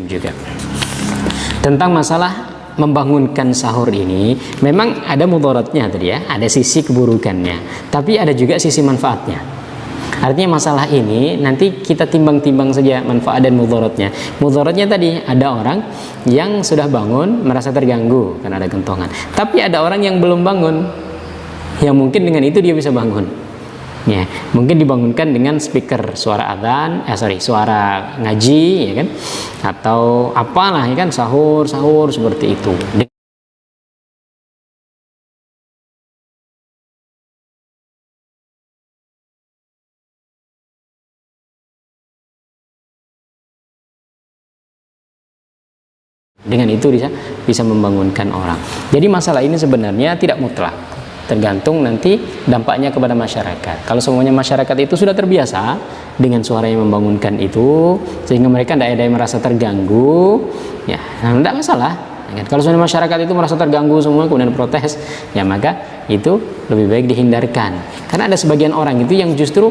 juga. Tentang masalah membangunkan sahur ini, memang ada mudaratnya tadi ya, ada sisi keburukannya, tapi ada juga sisi manfaatnya. Artinya masalah ini nanti kita timbang-timbang saja manfaat dan mudaratnya. Mudaratnya tadi, ada orang yang sudah bangun merasa terganggu karena ada kentongan, tapi ada orang yang belum bangun, yang mungkin dengan itu dia bisa bangun. Ya, mungkin dibangunkan dengan speaker suara adzan, suara ngaji, ya kan, atau apalah, ya kan, sahur seperti itu. Dengan itu bisa membangunkan orang. Jadi masalah ini sebenarnya tidak mutlak, tergantung nanti dampaknya kepada masyarakat. Kalau semuanya masyarakat itu sudah terbiasa dengan suara yang membangunkan itu, sehingga mereka tidak ada yang merasa terganggu, ya tidak masalah. Kalau semuanya masyarakat itu merasa terganggu semua kemudian protes, ya maka itu lebih baik dihindarkan. Karena ada sebagian orang itu yang justru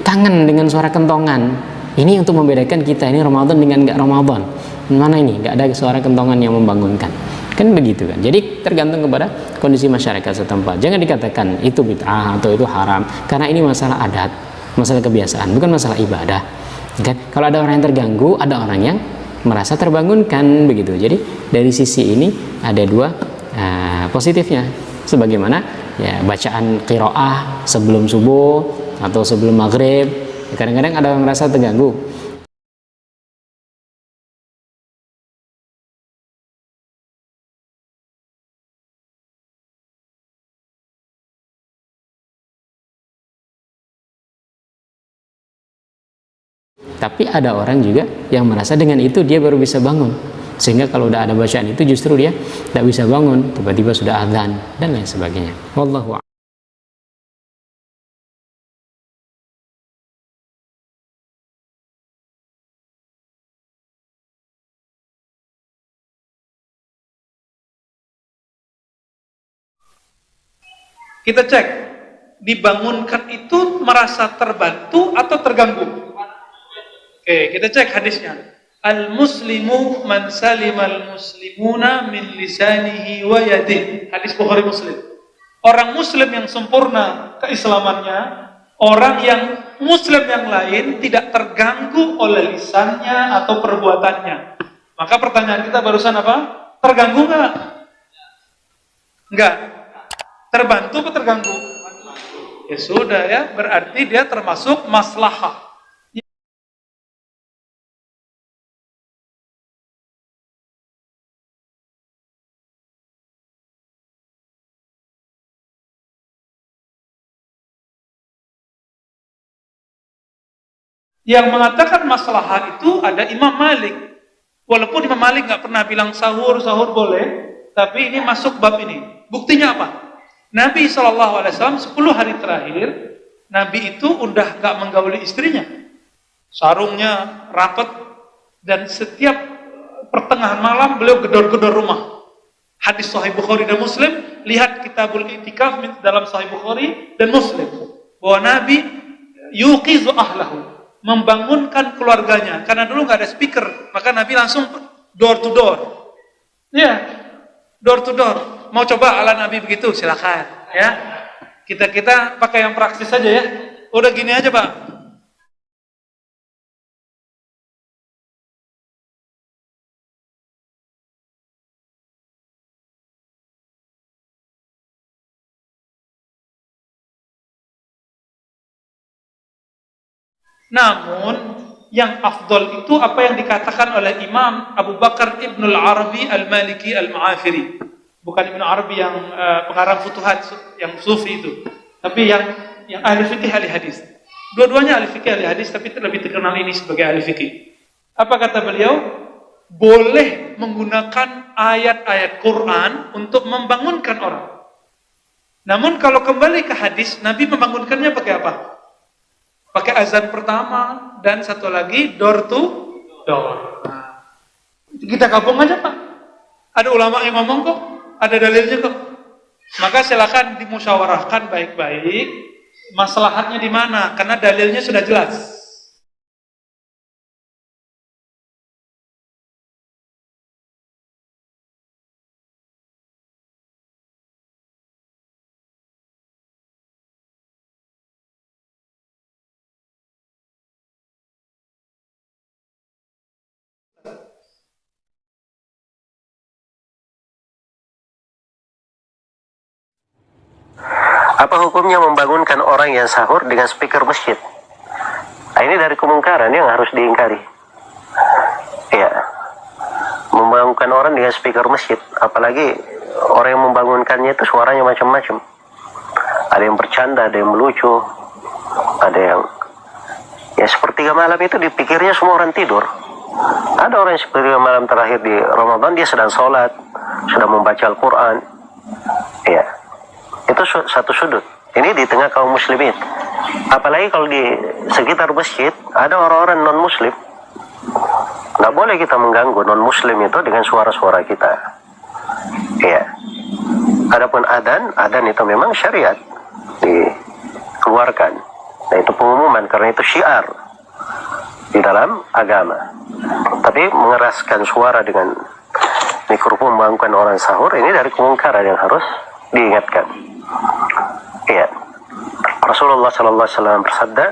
kangen dengan suara kentongan. Ini untuk membedakan kita ini Ramadan dengan nggak Ramadan. Mana ini nggak ada suara kentongan yang membangunkan, kan begitu kan. Jadi tergantung kepada kondisi masyarakat setempat. Jangan dikatakan itu bid'ah atau itu haram, karena ini masalah adat, masalah kebiasaan, bukan masalah ibadah, kan. Kalau ada orang yang terganggu, ada orang yang merasa terbangunkan, begitu. Jadi dari sisi ini ada dua positifnya, sebagaimana ya bacaan qiraah sebelum subuh atau sebelum maghrib. Kadang-kadang ada yang merasa terganggu. Tapi ada orang juga yang merasa dengan itu dia baru bisa bangun, sehingga kalau udah ada bacaan itu justru dia tidak bisa bangun, tiba-tiba sudah adzan dan lain sebagainya. Wallahu a'lam. Kita cek, dibangunkan itu merasa terbantu atau terganggu? Oke, kita cek hadisnya. Al-muslimu man salimal muslimuna min lisanihi wa yadihi. Hadis Bukhari Muslim. Orang muslim yang sempurna keislamannya, orang yang muslim yang lain tidak terganggu oleh lisannya atau perbuatannya. Maka pertanyaan kita barusan apa? Terganggu nggak? Enggak. Terbantu atau terganggu? Ya sudah ya, berarti dia termasuk maslahah. Yang mengatakan maslahah itu ada Imam Malik. Walaupun Imam Malik nggak pernah bilang sahur boleh, tapi ini masuk bab ini. Buktinya apa? Nabi SAW 10 hari terakhir, Nabi itu udah gak menggauli istrinya. Sarungnya rapat, dan setiap pertengahan malam beliau gedor-gedor rumah. Hadis Sahih Bukhari dan Muslim, lihat Kitabul I'tikaf dalam Sahih Bukhari dan Muslim, bahwa Nabi yuqizu ahlahu, membangunkan keluarganya. Karena dulu gak ada speaker, maka Nabi langsung door to door. Ya, door to door. Mau coba ala Nabi begitu, silakan ya. Kita pakai yang praktis saja ya. Udah gini aja, Pak. Namun yang afdol itu apa yang dikatakan oleh Imam Abu Bakar Ibnul Arabi Al-Maliki Al-Ma'afiri. Bukan Ibnu Arabi yang pengarang Futuhat yang sufi itu, tapi yang ahli fikih ahli hadis. Dua-duanya ahli fikih ahli hadis, tapi lebih terkenal ini sebagai ahli fikih. Apa kata beliau? Boleh menggunakan ayat-ayat Quran untuk membangunkan orang. Namun kalau kembali ke hadis, Nabi membangunkannya pakai apa? Pakai azan pertama dan satu lagi door to door. Nah, kita gabung aja, Pak. Ada ulama yang ngomong kok. Ada dalilnya kok. Maka silakan dimusyawarahkan baik-baik. Maslahatnya di mana? Karena dalilnya sudah jelas. Apa hukumnya membangunkan orang yang sahur dengan speaker masjid? Nah, ini dari kemungkaran yang harus diingkari. Ya, membangunkan orang dengan speaker masjid, apalagi orang yang membangunkannya itu suaranya macam-macam. Ada yang bercanda, ada yang melucu, ada yang ya sepertiga malam itu dipikirnya semua orang tidur. Ada orang yang sepertiga malam terakhir di Ramadan dia sedang sholat, sedang membaca Al-Quran. Ya, itu satu sudut. Ini di tengah kaum muslimin. Apalagi kalau di sekitar masjid ada orang-orang non-muslim. Nggak boleh kita mengganggu non-muslim itu dengan suara-suara kita. Ya. Adapun adzan itu memang syariat dikeluarkan. Nah, itu pengumuman karena itu syiar di dalam agama. Tapi mengeraskan suara dengan mikrofon membangunkan orang sahur ini dari kemungkaran yang harus diingatkan. Iya. Rasulullah sallallahu alaihi wasallam bersabda,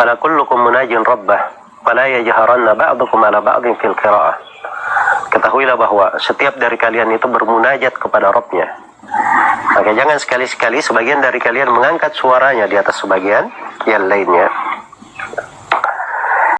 "Ala kullukum munajin rabbah, fala yajharanna ba'dukum ala ba'din fil qira'ah." Ketahuilah bahwa setiap dari kalian itu bermunajat kepada Rabb-nya. Maka jangan sekali-sekali sebagian dari kalian mengangkat suaranya di atas sebagian yang lainnya.